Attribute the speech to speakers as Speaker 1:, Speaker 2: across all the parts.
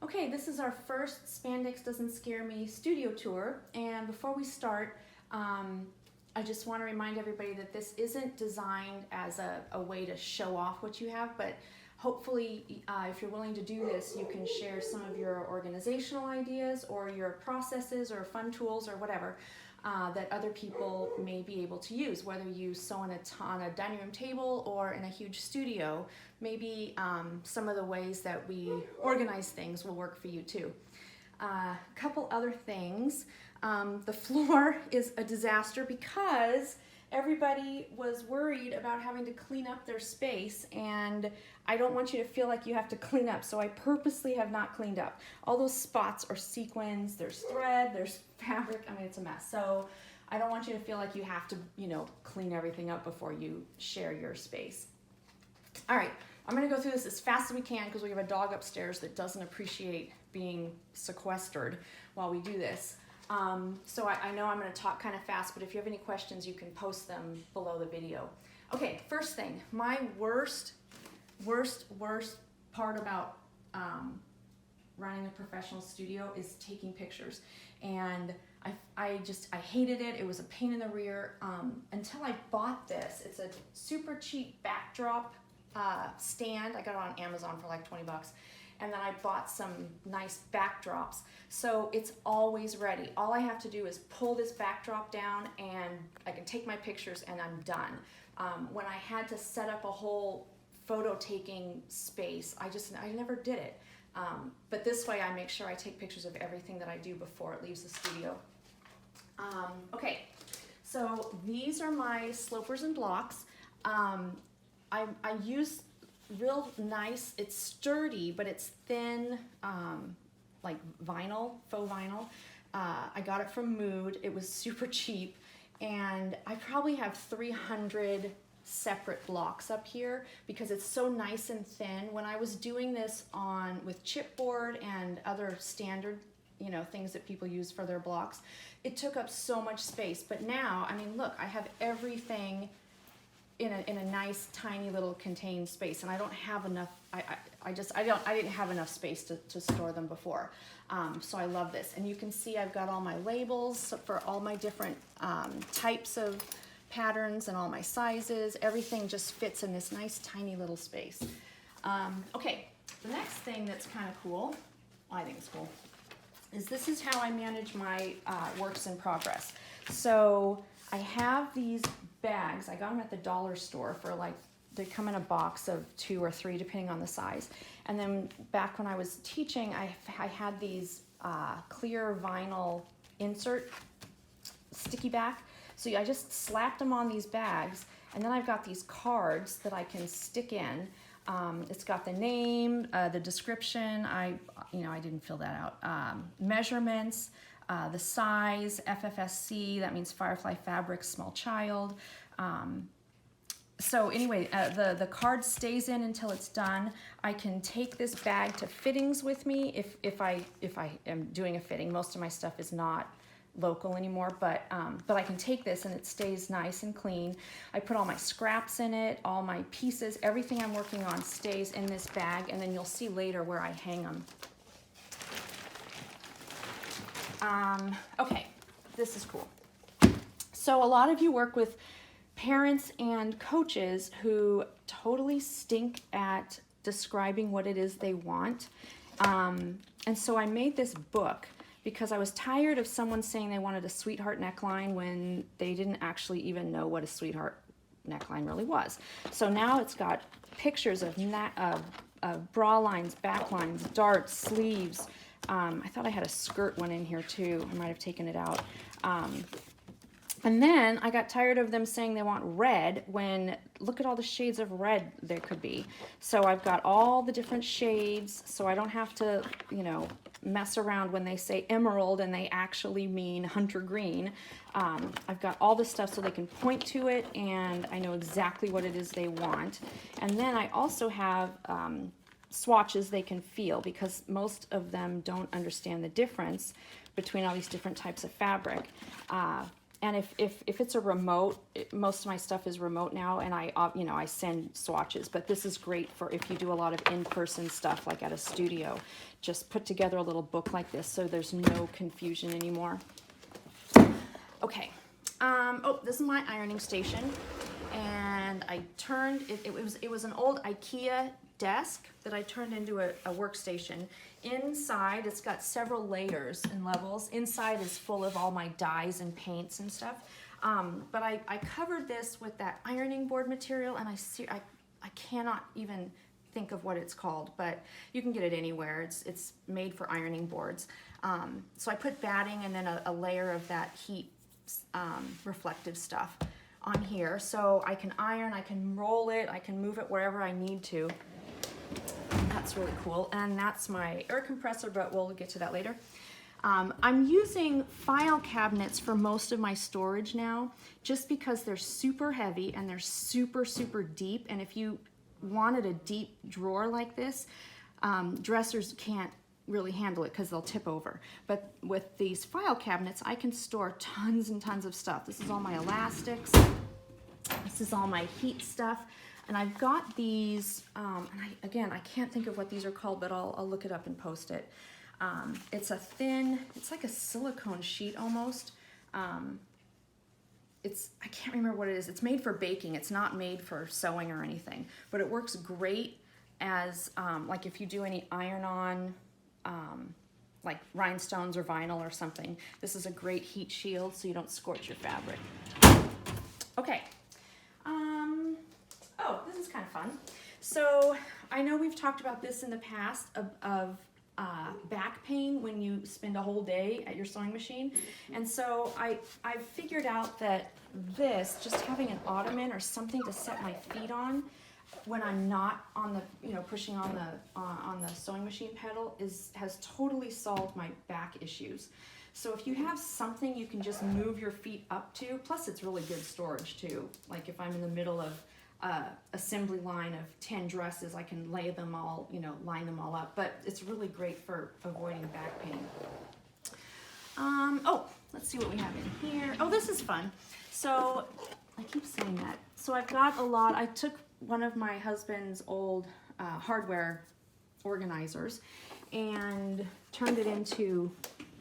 Speaker 1: Okay, this is our first Spandex Doesn't Scare Me studio tour, and before we start, I just want to remind everybody that this isn't designed as a way to show off what you have, but hopefully if you're willing to do this, you can share some of your organizational ideas or your processes or fun tools or whatever that other people may be able to use, whether you sew on a dining room table or in a huge studio. Maybe some of the ways that we organize things will work for you too. A couple other things. The floor is a disaster because everybody was worried about having to clean up their space, and I don't want you to feel like you have to clean up, so I purposely have not cleaned up. All those spots are sequins, there's thread, there's fabric, I mean, it's a mess. So I don't want you to feel like you have to, clean everything up before you share your space. All right, I'm gonna go through this as fast as we can because we have a dog upstairs that doesn't appreciate being sequestered while we do this. So I know I'm going to talk kind of fast, but if you have any questions, you can post them below the video. Okay, first thing, my worst part about running a professional studio is taking pictures. And I hated it. It was a pain in the rear until I bought this. It's a super cheap backdrop stand. I got it on Amazon for like 20 bucks. And then I bought some nice backdrops. So it's always ready. All I have to do is pull this backdrop down and I can take my pictures and I'm done. When I had to set up a whole photo taking space, I never did it. But this way I make sure I take pictures of everything that I do before it leaves the studio. Okay, so these are my slopers and blocks. I use real nice, it's sturdy, but it's thin, like vinyl, faux vinyl. I got it from Mood. It was super cheap, and I probably have 300 separate blocks up here because it's so nice and thin. When I was doing this with chipboard and other standard things that people use for their blocks, it took up so much space. But now, I mean, look, I have everything in a nice tiny little contained space, and I don't have enough. I didn't have enough space to store them before, so I love this. And you can see I've got all my labels for all my different types of patterns and all my sizes. Everything just fits in this nice tiny little space. Okay, the next thing that's kind of cool, I think it's cool, is this is how I manage my works in progress. So I have these bags. I got them at the dollar store for they come in a box of 2 or 3 depending on the size. And then back when I was teaching, I had these clear vinyl insert sticky back. So I just slapped them on these bags, and then I've got these cards that I can stick in. It's got the name, the description. I didn't fill that out. Measurements. The size, FFSC, that means Firefly Fabrics, small child. So anyway, the card stays in until it's done. I can take this bag to fittings with me if I am doing a fitting. Most of my stuff is not local anymore, but I can take this and it stays nice and clean. I put all my scraps in it, all my pieces, everything I'm working on stays in this bag, and then you'll see later where I hang them. Okay, this is cool. So a lot of you work with parents and coaches who totally stink at describing what it is they want. And so I made this book because I was tired of someone saying they wanted a sweetheart neckline when they didn't actually even know what a sweetheart neckline really was. So now it's got pictures of bra lines, back lines, darts, sleeves. I thought I had a skirt one in here too. I might have taken it out. And then I got tired of them saying they want red when look at all the shades of red there could be. So I've got all the different shades so I don't have to, mess around when they say emerald and they actually mean hunter green. I've got all this stuff so they can point to it and I know exactly what it is they want. And then I also have swatches they can feel because most of them don't understand the difference between all these different types of fabric. And if it's a remote, most of my stuff is remote now, and I send swatches. But this is great for if you do a lot of in-person stuff, like at a studio. Just put together a little book like this, so there's no confusion anymore. Okay. Oh, this is my ironing station, and I turned it. It was an old IKEA desk that I turned into a workstation. Inside, it's got several layers and levels. Inside is full of all my dyes and paints and stuff. But I covered this with that ironing board material, and I cannot even think of what it's called, but you can get it anywhere. It's made for ironing boards. So I put batting and then a layer of that heat reflective stuff on here, so I can iron, I can roll it, I can move it wherever I need to. That's really cool. And that's my air compressor, but we'll get to that later. I'm using file cabinets for most of my storage now, just because they're super heavy and they're super, super deep. And if you wanted a deep drawer like this, dressers can't really handle it because they'll tip over. But with these file cabinets, I can store tons and tons of stuff. This is all my elastics. This is all my heat stuff. And I've got these, and I can't think of what these are called, but I'll look it up and post it. It's a thin, it's like a silicone sheet almost. I can't remember what it is. It's made for baking. It's not made for sewing or anything, but it works great as, like if you do any iron-on, like rhinestones or vinyl or something. This is a great heat shield so you don't scorch your fabric. Okay. Oh, this is kind of fun. So I know we've talked about this in the past of back pain when you spend a whole day at your sewing machine. And so I've figured out that this, just having an ottoman or something to set my feet on when I'm not on the, pushing on the sewing machine pedal has totally solved my back issues. So if you have something you can just move your feet up to, plus it's really good storage too. Like if I'm in the middle of assembly line of 10 dresses, I can lay them all, line them all up. But it's really great for avoiding back pain. Oh, let's see what we have in here. Oh, this is fun. So I keep saying that. So I've got a lot. I took one of my husband's old hardware organizers and turned it into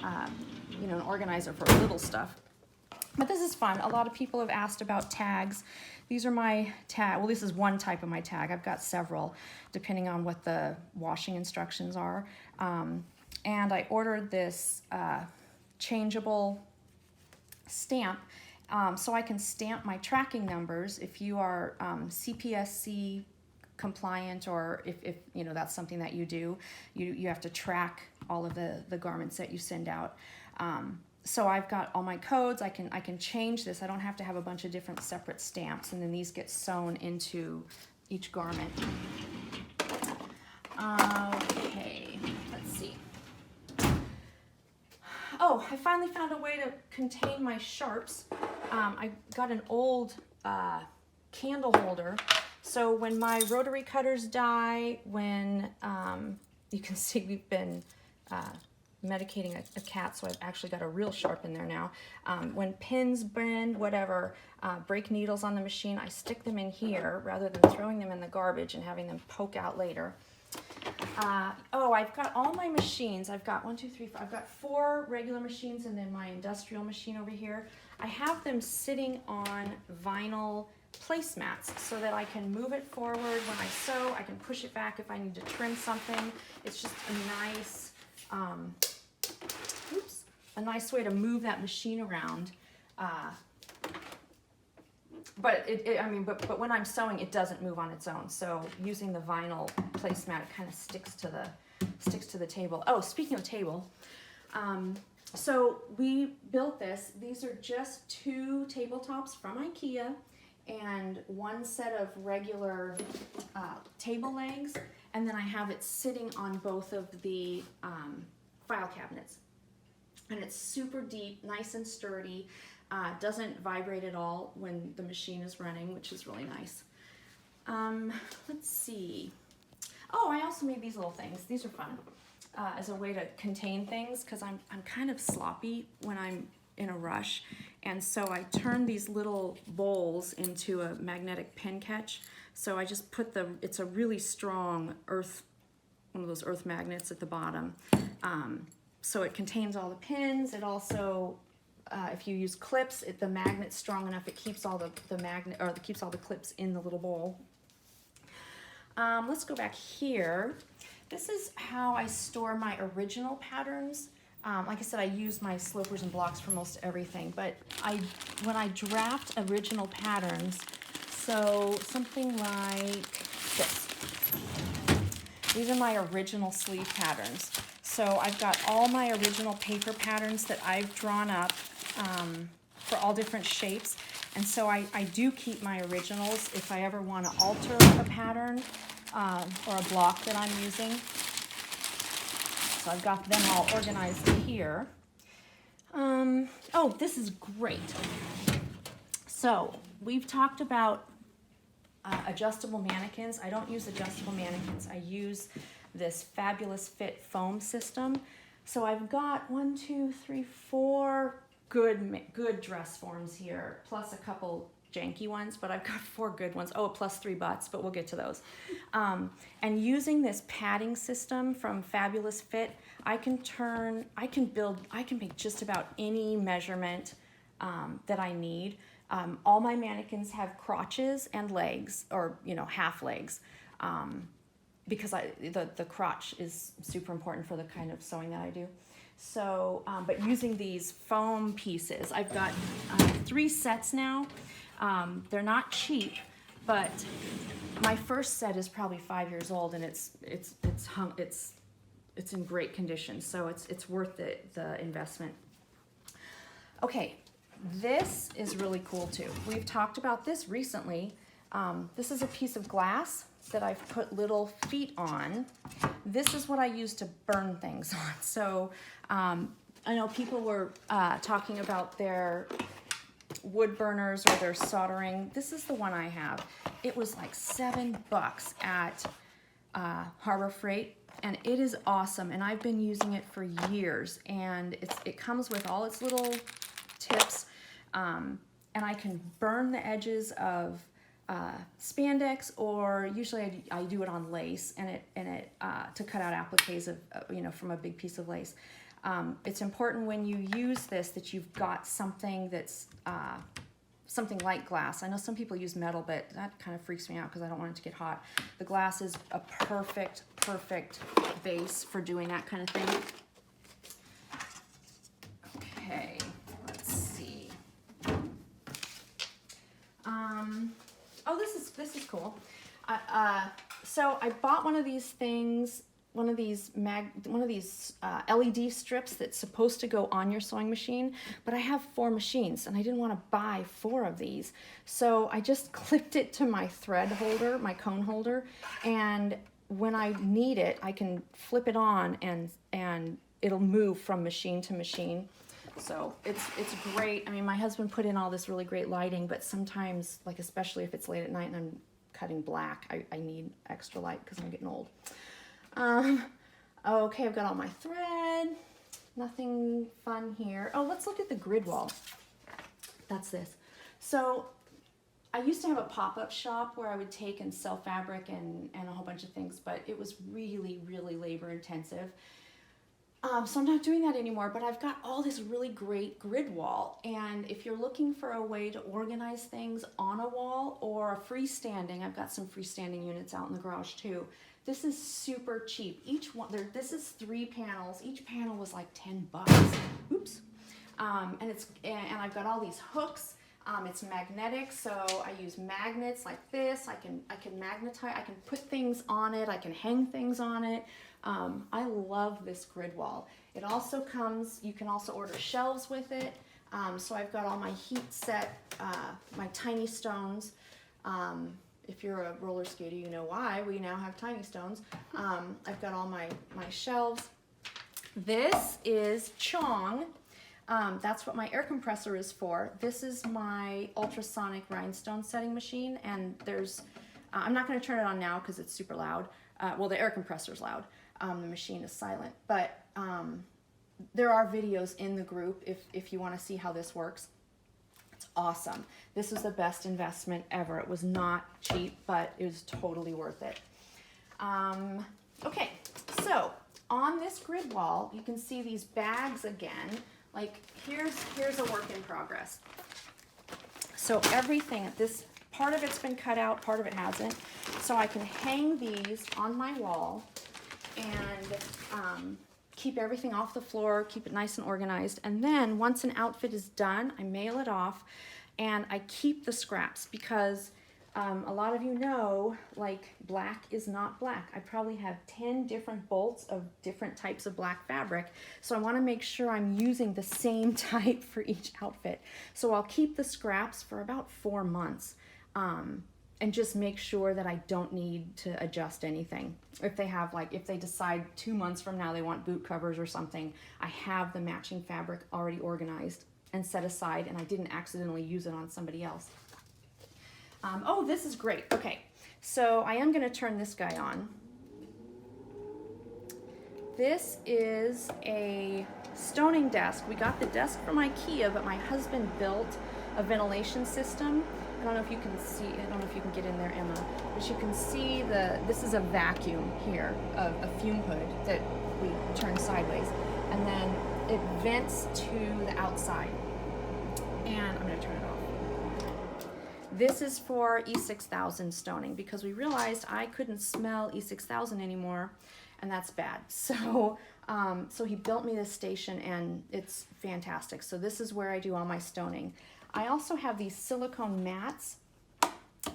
Speaker 1: an organizer for little stuff. But this is fun. A lot of people have asked about tags. These are my tag. Well, this is one type of my tag. I've got several, depending on what the washing instructions are. And I ordered this changeable stamp so I can stamp my tracking numbers if you are CPSC compliant, or if that's something that you do. You have to track all of the garments that you send out. So I've got all my codes. I can change this. I don't have to have a bunch of different separate stamps, and then these get sewn into each garment. Okay, let's see. Oh, I finally found a way to contain my sharps. I got an old candle holder. So when my rotary cutters die, when you can see we've been medicating a cat, so I've actually got a real sharp in there now. When pins bend, whatever, break needles on the machine, I stick them in here rather than throwing them in the garbage and having them poke out later. Oh, I've got all my machines. I've got 1, 2, 3, 4. I've got 4 regular machines and then my industrial machine over here. I have them sitting on vinyl placemats so that I can move it forward when I sew. I can push it back if I need to trim something. It's just a nice a nice way to move that machine around. But but when I'm sewing, it doesn't move on its own. So using the vinyl placemat, it kind of sticks to the table. Oh, speaking of table, so we built this. These are just 2 tabletops from IKEA and 1 set of regular table legs, and then I have it sitting on both of the file cabinets. And it's super deep, nice and sturdy, doesn't vibrate at all when the machine is running, which is really nice. Let's see. Oh, I also made these little things. These are fun as a way to contain things, because I'm kind of sloppy when I'm in a rush, And so I turn these little bowls into a magnetic pin catch. So I just put it's a really strong earth, one of those earth magnets at the bottom. So it contains all the pins. It also, if you use clips, the magnet's strong enough, it keeps all it keeps all the clips in the little bowl. Let's go back here. This is how I store my original patterns. Like I said, I use my slopers and blocks for most everything, but when I draft original patterns, so something like this. These are my original sleeve patterns. So I've got all my original paper patterns that I've drawn up for all different shapes. And so I do keep my originals if I ever want to alter a pattern or a block that I'm using. So I've got them all organized here. Oh, this is great. So we've talked about adjustable mannequins. I don't use adjustable mannequins. I use this Fabulous Fit foam system. So I've got 1, 2, 3, 4 good dress forms here, plus a couple janky ones, but I've got 4 good ones. Oh, plus 3 butts, but we'll get to those. And using this padding system from Fabulous Fit, I can make just about any measurement that I need. All my mannequins have crotches and legs, or half legs, because the crotch is super important for the kind of sewing that I do. So, but using these foam pieces, I've got 3 sets now. They're not cheap, but my first set is probably 5 years old, and it's in great condition, so it's worth the investment. Okay, this is really cool too. We've talked about this recently. This is a piece of glass that I've put little feet on. This is what I use to burn things on. So I know people were talking about their wood burners or their soldering. This is the one I have. It was like $7 at Harbor Freight, and it is awesome, and I've been using it for years, and it comes with all its little tips, and I can burn the edges of spandex, or usually I do it on lace, and it to cut out appliques of from a big piece of lace. It's important when you use this that you've got something that's something like glass. I know some people use metal, but that kind of freaks me out because I don't want it to get hot. The glass is a perfect base for doing that kind of thing. Okay, let's see. Oh, this is cool. So I bought one of these things, one of these LED strips that's supposed to go on your sewing machine, but I have 4 machines and I didn't want to buy 4 of these. So I just clipped it to my thread holder, my cone holder, and when I need it, I can flip it on and it'll move from machine to machine. So it's great. I mean, my husband put in all this really great lighting, but sometimes, like especially if it's late at night and I'm cutting black, I need extra light because I'm getting old. Okay, I've got all my thread. Nothing fun here. Oh, let's look at the grid wall. That's this. So I used to have a pop-up shop where I would take and sell fabric and a whole bunch of things, but it was really labor intensive. So I'm not doing that anymore, but I've got all this really great grid wall. And if you're looking for a way to organize things on a wall or a freestanding, I've got some freestanding units out in the garage too. This is super cheap. Each one, this is 3 panels. Each panel was like $10. Oops. And I've got all these hooks. It's magnetic, so I use magnets like this. I can magnetize. I can put things on it. I can hang things on it. I love this grid wall. It also comes. You can also order shelves with it. So I've got all my heat set, my tiny stones. If you're a roller skater, you know why. We now have tiny stones. I've got all my shelves. This is Chong. That's what my air compressor is for. This is my ultrasonic rhinestone setting machine, and I'm not going to turn it on now because it's super loud. Well, the air compressor's loud. The machine is silent, but there are videos in the group if you want to see how this works. awesome. This was the best investment ever. It was not cheap, but it was totally worth it. Okay, so on this grid wall, you can see these bags again. Like here's a work in progress. So everything, this part of it's been cut out, part of it hasn't. So I can hang these on my wall and keep everything off the floor, keep it nice and organized. And then once an outfit is done, I mail it off and I keep the scraps because a lot of you know, like, black is not black. I probably have 10 different bolts of different types of black fabric. So I want to make sure I'm using the same type for each outfit. So I'll keep the scraps for about 4 months and just make sure that I don't need to adjust anything. If they have, like, if they decide 2 months from now they want boot covers or something, I have the matching fabric already organized and set aside and I didn't accidentally use it on somebody else. Oh, this is great. Okay, so I am going to turn this guy on. This is a stoning desk. We got the desk from IKEA, but my husband built a ventilation system. I don't know if you can see, I don't know if you can get in there, Emma, but you can see this is a vacuum here, a fume hood that we turn sideways, and then it vents to the outside. And I'm going to turn it off. This is for E6000 stoning because we realized I couldn't smell E6000 anymore, and that's bad. So, so he built me this station, and it's fantastic. So this is where I do all my stoning. I also have these silicone mats.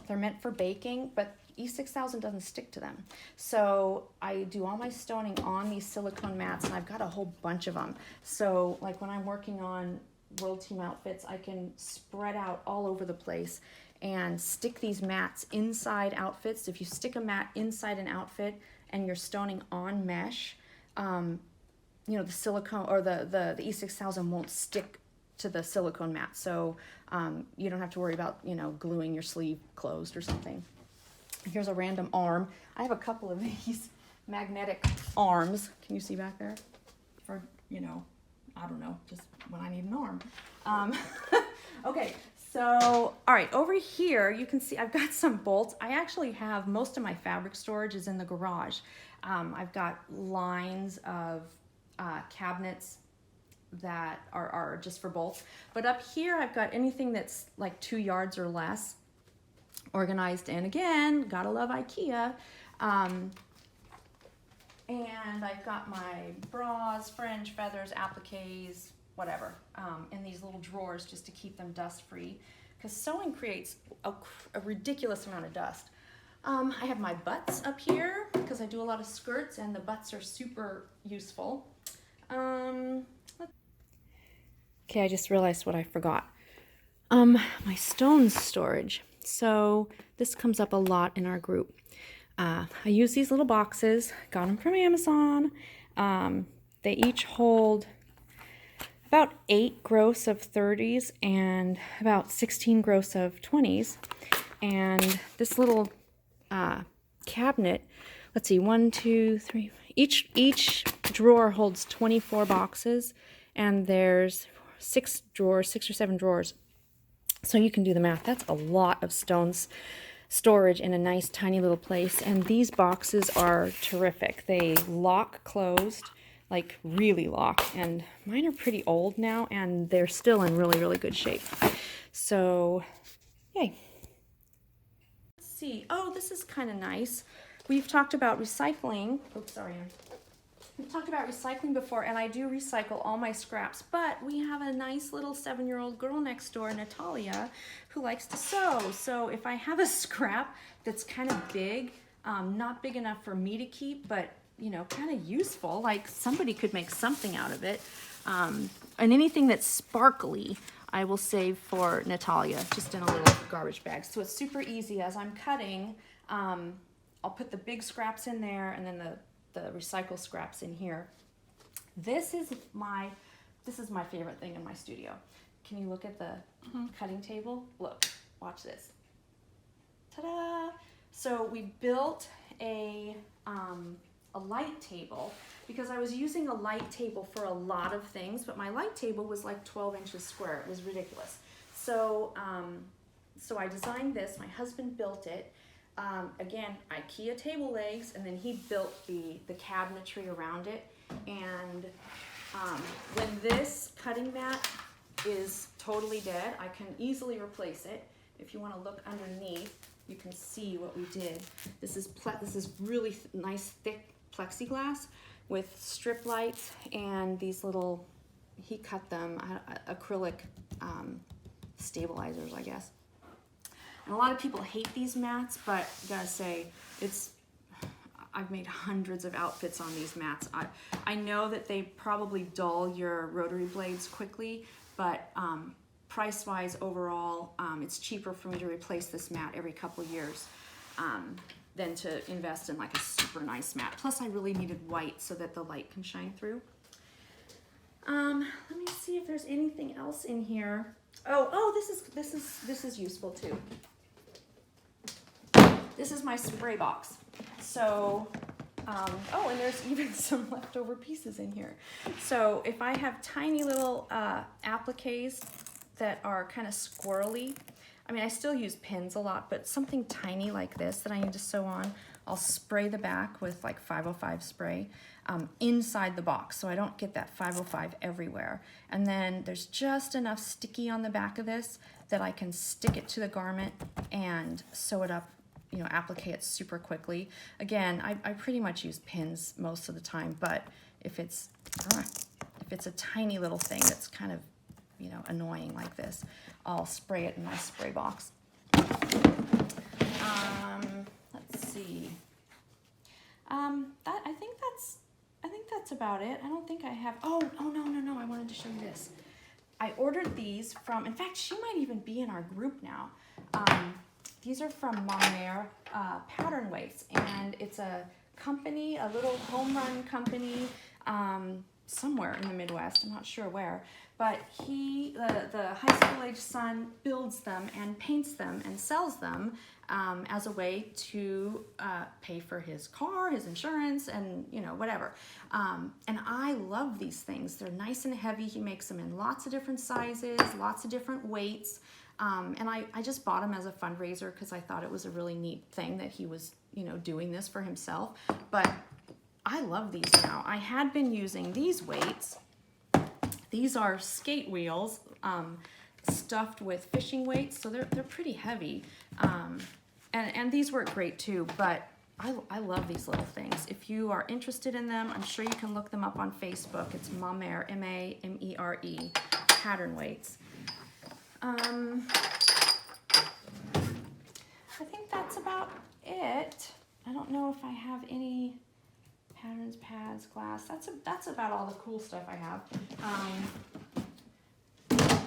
Speaker 1: They're meant for baking, but E6000 doesn't stick to them. So I do all my stoning on these silicone mats, and I've got a whole bunch of them. So like when I'm working on World Team outfits, I can spread out all over the place and stick these mats inside outfits. If you stick a mat inside an outfit and you're stoning on mesh, you know, the silicone or the E6000 won't stick to the silicone mat. So you don't have to worry about, you know, gluing your sleeve closed or something. Here's a random arm. I have a couple of these magnetic arms. Can you see back there? For, you know, I don't know, just when I need an arm. Okay, so, all right, over here, you can see I've got some bolts. I actually have, most of my fabric storage is in the garage. I've got lines of cabinets that are just for bolts. But up here, I've got anything that's like 2 yards or less organized. And again, gotta love IKEA. And I've got my bras, fringe, feathers, appliques, whatever, in these little drawers just to keep them dust free, because sewing creates a ridiculous amount of dust. I have my butts up here because I do a lot of skirts and the butts are super useful. Okay, I just realized what I forgot. My stones storage. So this comes up a lot in our group. I use these little boxes, got them from Amazon. They each hold about 8 gross of 30s and about 16 gross of 20s. And this little cabinet, let's see, 1, 2, 3, each drawer holds 24 boxes, and there's 6 or 7 drawers. So you can do the math. That's a lot of stones storage in a nice tiny little place. And these boxes are terrific. They lock closed, like really lock, and mine are pretty old now and they're still in really, really good shape. So yay. Let's see. Oh, this is kind of nice. We've talked about recycling. Oops, sorry. We've talked about recycling before, and I do recycle all my scraps, but we have a nice little 7-year-old girl next door, Natalia, who likes to sew. So if I have a scrap that's kind of big, not big enough for me to keep, but you know, kind of useful, like somebody could make something out of it, and anything that's sparkly, I will save for Natalia, just in a little garbage bag. So it's super easy. As I'm cutting, I'll put the big scraps in there, and then the recycle scraps in here. This is my favorite thing in my studio. Can you look at the cutting table? Look, watch this. Ta-da! So we built a light table because I was using a light table for a lot of things, but my light table was like 12 inches square. It was ridiculous. So, so I designed this, my husband built it. Again, IKEA table legs, and then he built the cabinetry around it. And when this cutting mat is totally dead, I can easily replace it. If you want to look underneath, you can see what we did. This is really nice thick plexiglass with strip lights and these little, he cut them, acrylic stabilizers, I guess. And a lot of people hate these mats, but I gotta say, I've made hundreds of outfits on these mats. I know that they probably dull your rotary blades quickly, but price-wise overall, it's cheaper for me to replace this mat every couple years than to invest in like a super nice mat. Plus I really needed white so that the light can shine through. Let me see if there's anything else in here. Oh, this is useful too. This is my spray box. So, oh, and there's even some leftover pieces in here. So if I have tiny little appliques that are kind of squirrely, I mean, I still use pins a lot, but something tiny like this that I need to sew on, I'll spray the back with like 505 spray inside the box so I don't get that 505 everywhere. And then there's just enough sticky on the back of this that I can stick it to the garment and sew it up, you know, applique it super quickly. Again, I pretty much use pins most of the time, but if it's a tiny little thing that's kind of, you know, annoying like this, I'll spray it in my spray box. Let's see. I think that's about it. I don't think I have. Oh no! I wanted to show you this. I ordered these from. In fact, she might even be in our group now. These are from Mama Pattern Weights, and it's a company, a little home run company, somewhere in the Midwest. I'm not sure where, but the high school age son builds them and paints them and sells them as a way to pay for his car, his insurance, and you know, whatever. And I love these things. They're nice and heavy. He makes them in lots of different sizes, lots of different weights. And I just bought them as a fundraiser because I thought it was a really neat thing that he was, you know, doing this for himself. But I love these now. I had been using these weights. These are skate wheels stuffed with fishing weights, so they're pretty heavy. And these work great too, but I love these little things. If you are interested in them, I'm sure you can look them up on Facebook. It's Mamere, M-A-M-E-R-E, Pattern Weights. I think that's about it. I don't know if I have any patterns, pads, glass. That's about all the cool stuff I have.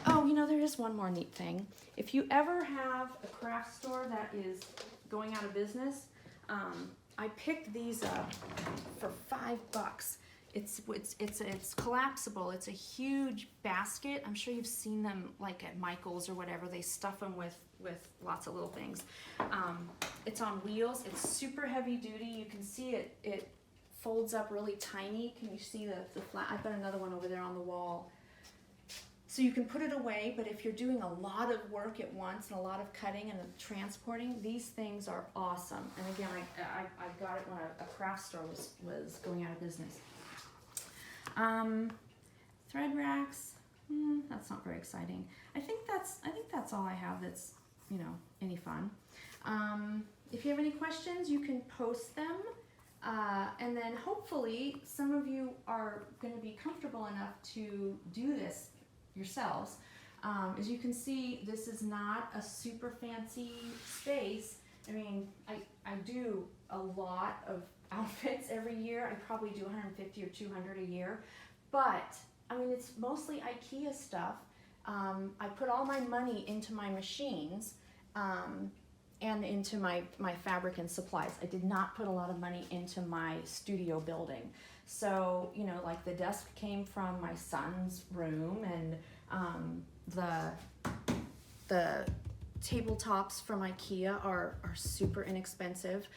Speaker 1: Oh, you know, there is one more neat thing. If you ever have a craft store that is going out of business, I picked these up for $5. It's collapsible. It's a huge basket. I'm sure you've seen them like at Michael's or whatever. They stuff them with lots of little things. It's on wheels. It's super heavy duty. You can see it folds up really tiny. Can you see the flat? I've got another one over there on the wall. So you can put it away, but if you're doing a lot of work at once and a lot of cutting and transporting, these things are awesome. And again, I got it when a craft store was going out of business. Thread racks, that's not very exciting. I think that's all I have that's, you know, any fun. If you have any questions, you can post them. And then hopefully some of you are going to be comfortable enough to do this yourselves. As you can see, this is not a super fancy space. I mean, I do a lot of outfits every year. I probably do 150 or 200 a year, but I mean, it's mostly IKEA stuff. I put all my money into my machines and into my fabric and supplies. I did not put a lot of money into my studio building. So, you know, like the desk came from my son's room, and the tabletops from IKEA are super inexpensive.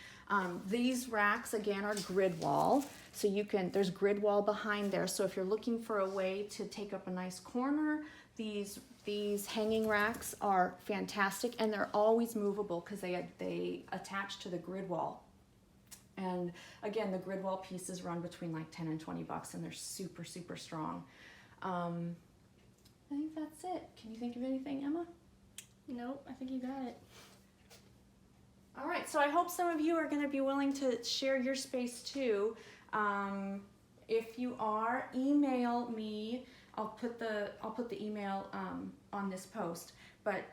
Speaker 1: These racks again are grid wall, so there's grid wall behind there. So if you're looking for a way to take up a nice corner, these hanging racks are fantastic, and they're always movable because they attach to the grid wall. And again, the grid wall pieces run between like 10 and 20 bucks, and they're super, super strong. I think that's it. Can you think of anything, Emma?
Speaker 2: Nope, I think you got it.
Speaker 1: All right, so I hope some of you are going to be willing to share your space too. If you are, email me. I'll put the email on this post. But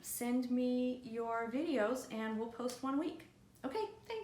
Speaker 1: send me your videos, and we'll post one a week. Okay, thanks.